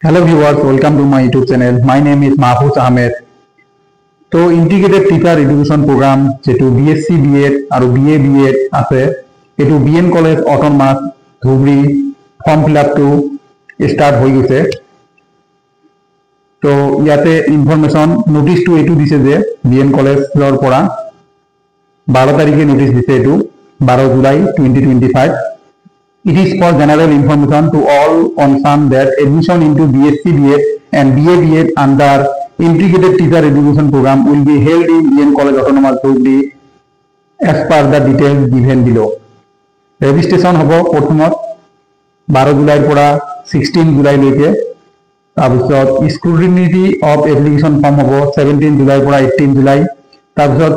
Hello viewers, welcome to my YouTube channel. My name is Mahfouz Ahmed. তো integrated teacher education program যেটো BSc BEd আর BA BEd আছে এটো BN college autonomous Dhubri form fill up to start হয়ে গেছে। তো ইয়াতে information notice two এটু দিছে যে বিএন কলেজৰ পৰা 12 তাৰিখে নোটিস দিছে এটু 12 July 2025। It is for general information to all concerned that admission into BSc BEd and BA BEd under Integrated Teacher Education Program will be held in BN College Autonomous Dhubri as per the details given below. Registration hobo prothomot 12 July পৰা 16 July লৈকে, তাৰপিছত scrutiny of application form hobo 17 July পৰা 18 July, তাৰপিছত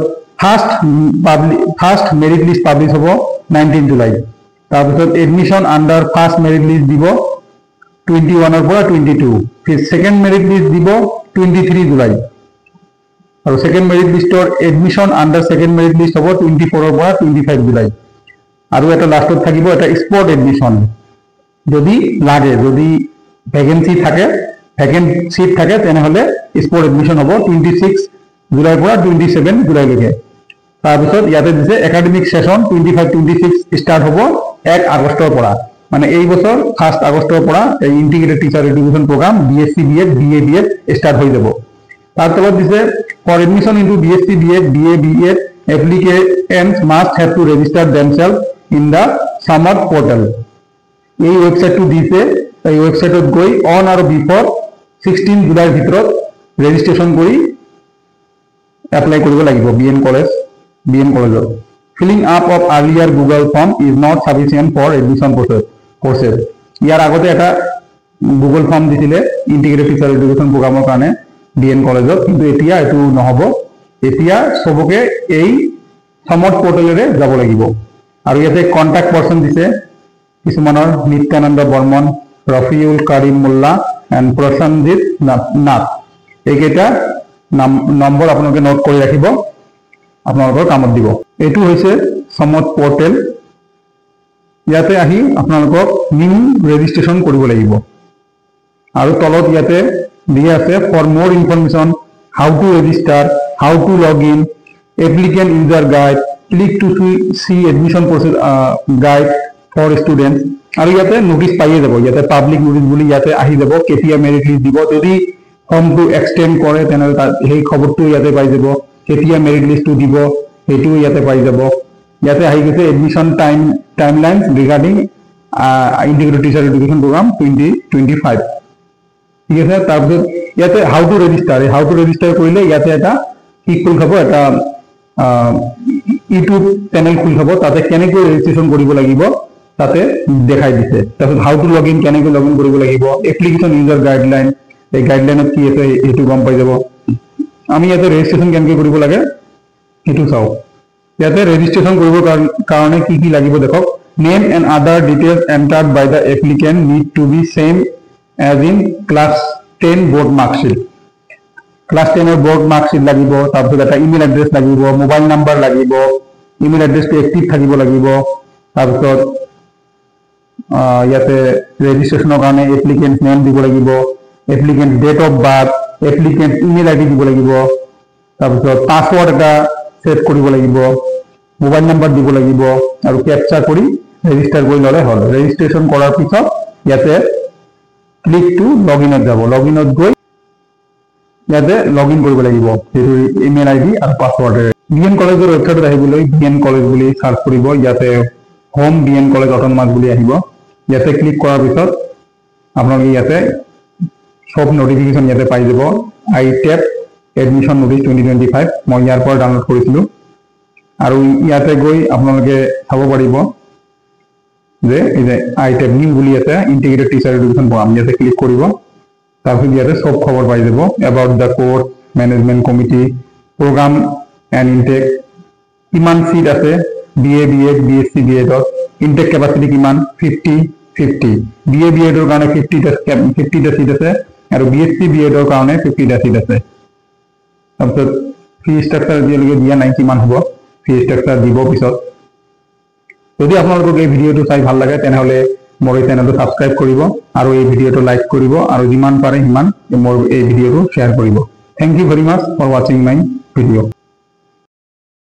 first merit list publish hobo 19 July, তাৰপিছত admission under first merit list দিব 21 এৰ পৰা 22, ফিৰ second merit list দিব 23 জুলাই, আৰ সেকেন্ড মেৰিট লিস্টৰ admission under second merit list হ'ব 24 এৰ পৰা 25 জুলাই। আৰু এটা লাস্টত থাকিব এটা স্পট এডমিশন যদি লাগে, যদি ভ্যাকেন্সি থাকে, ভ্যাকেন্ট সিট থাকে তেনেহলে স্পট এডমিশন হ'ব 26 জুলাইৰ পৰা 27 জুলাইলৈকে। তাৰপিছত ইয়াতে দিছে একাডেমিক সেশন 25-26 স্টাৰ্ট হ'ব 1 আগষ্টৰ পৰা, মানে এই বছৰ 1 আগষ্টৰ পৰা এই integrated teacher education program BSc BEd BA BEd start হয়ে যাব। তার তলত দিছে for admission into BSc BEd BA BEd applicants must have to register themselves in the Samarth portal. এই ওয়েবসাইটটো দিছে, এই ওয়েবসাইটত গৈ অন আৰু বিফোৰ 16 জুলাইৰ ভিতৰত ৰেজিস্ট্ৰেশন কৰি এপ্লাই কৰিব লাগিব বিএন কলেজত। Filling up of earlier Google form is not sufficient for admission process. ইয়ার আগতে এটা গুগল ফর্ম দিছিলে ইন্টিগ্রেটেড টিচার এডুকেশন প্ৰোগ্ৰামৰ কাৰণে বিএন কলেজত, কিন্তু এতিয়া এটো নহব। এতিয়া সবকে এই সমট পোৰ্টালেৰে যাব লাগিব। আৰু ইয়াতে কন্টাক্ট পাৰসন দিছে কিছুমানৰ নিত্যানন্দ বৰ্মন, ৰফিউল কাৰিম মোল্লা এন্ড প্ৰসঞ্জিত নাথ। এইকেইটা নম্বৰ আপোনালোকে নোট কৰি ৰাখিব, আপোনালোকৰ কামত দিব। এইটো হৈছে সমট পোৰ্টেল। ইয়াতে আহি আপোনালোকক নিউ ৰেজিষ্ট্ৰেচন কৰিব লাগিব। আৰু তলত ইয়াতে দিয়া আছে for more information how to register, how to log in, applicant user guide, click to see admission process guide for student. আৰু ইয়াতে নোটিস পাইয়ে যাব, ইয়াতে পাব্লিক নোটিস বুলি ইয়াতে আহি যাব, কেতিয়া মেৰিট লিষ্ট দিব, যদি ফৰ্মটো এক্সটেন্ড কৰে তেনেহলে সেই খবৰটো ইয়াতে পাই যাব, কেতিয়া মেৰিট লিষ্টটো দিব সেইটো ইয়াতে পাই যাব। ইয়াতে আহি গৈছে admission timeline regarding integrated teacher education program 2025, ঠিক আছে। তাৰপিছত ইয়াতে হাউ টু ৰেজিষ্টাৰ কৰিলে ইয়াতে এটা কি খোল খাব, এটা ইউটিউব চেনেল খোল খাব, তাতে কেনেকৈ ৰেজিষ্ট্ৰেচন কৰিব লাগিব তাতে দেখাই দিছে। তাৰপিছত হাউ টু লগ ইন, কেনেকৈ লগ ইন কৰিব লাগিব, এপ্লিকেশন ইউজাৰ গাইডলাইন, এই গাইডলাইনত কি আছে সেইটো গম পাই যাব। আমি ইয়াতে ৰেজিষ্ট্ৰেচন কেনেকৈ কৰিব লাগে সেইটো চাও। ইয়াতে ৰেজিষ্ট্ৰেচন কৰিবৰ কাৰণে কি কি লাগিব দেখক। Name and other details entered by the applicant need to be same as in class 10 board marksheet. Class 10 board marksheet লাগিব, তাৰপিছত এটা ইমেইল এড্ৰেছ লাগিব, মোবাইল নাম্বাৰ লাগিব, ইমেইল এড্ৰেছটো এক্টিভ থাকিব লাগিব। তাৰপিছত ইয়াতে ৰেজিষ্ট্ৰেচনৰ কাৰণে এপ্লিকেন্ট নেম দিব লাগিব, applicant date of birth, applicant email ID দিব লাগিব, তাৰপিছত পাসওয়াৰ্ড এটা সেট কৰিব লাগিব, মোবাইল নাম্বাৰ দিব লাগিব, আৰু ক্যাপচা কৰি ৰেজিষ্টাৰ কৰি ললে হ'ল। ৰেজিষ্ট্ৰেচন কৰাৰ পিছত ইয়াতে ক্লিক টু লগইনত যাব, লগইনত গৈ ইয়াতে লগইন কৰিব লাগিব সেইটো ইমেইল আইডি আৰু পাসওয়াৰ্ডেৰে। বিএন কলেজৰ ওয়েবসাইটত আহিবলৈ বিএন কলেজ বুলি সাৰ্চ কৰিব, ইয়াতে হোম বিএন কলেজ অটোনমাস বুলি আহিব। ইয়াতে ক্লিক কৰাৰ পিছত আপোনালোকে ইয়াতে সব নোটিফিকেশন ইয়াতে পাই যাব। আই টেপ এডমিশন নোটিস 2025 মই ইয়াৰ পৰা ডাউনলোড কৰিছিলো। আৰু ইয়াতে গৈ আপোনালোকে চাব পাৰিব যে এই যে আই টেপ নিউ বুলি আছে ইন্টিগ্ৰেটেড টিচাৰ এডুকেশন প্ৰোগ্ৰাম, ইয়াতে ক্লিক কৰিব। তাৰপিছত ইয়াতে সব খবৰ পাই যাব, about the course, management committee, programme and intake, কিমান সিট আছে বিএ বিএড বিএসসি বিএডৰ, ইনটেক ক্যাপাসিটি কিমান 50 বিএ বিএডৰ কাৰণে 50টা সিট আছে, আৰু বিএসসি বিএডৰ কাৰণে 50টা সিট আছে। তাৰপিছত ফি ষ্ট্ৰাকচাৰ এতিয়ালৈকে দিয়া নাই, কিমান হ'ব ফি ষ্ট্ৰাকচাৰ দিব পিছত। যদি আপোনালোকক এই ভিডিঅ'টো চাই ভাল লাগে তেনেহলে মোৰ এই চেনেলটো সাবস্ক্ৰাইব কৰিব আৰু এই ভিডিঅ'টো লাইক কৰিব আৰু যিমান পাৰে সিমান মোৰ এই ভিডিঅ'টো শ্বেয়াৰ কৰিব। Thank you very much for ৱাচিং মাই ভিডিঅ'।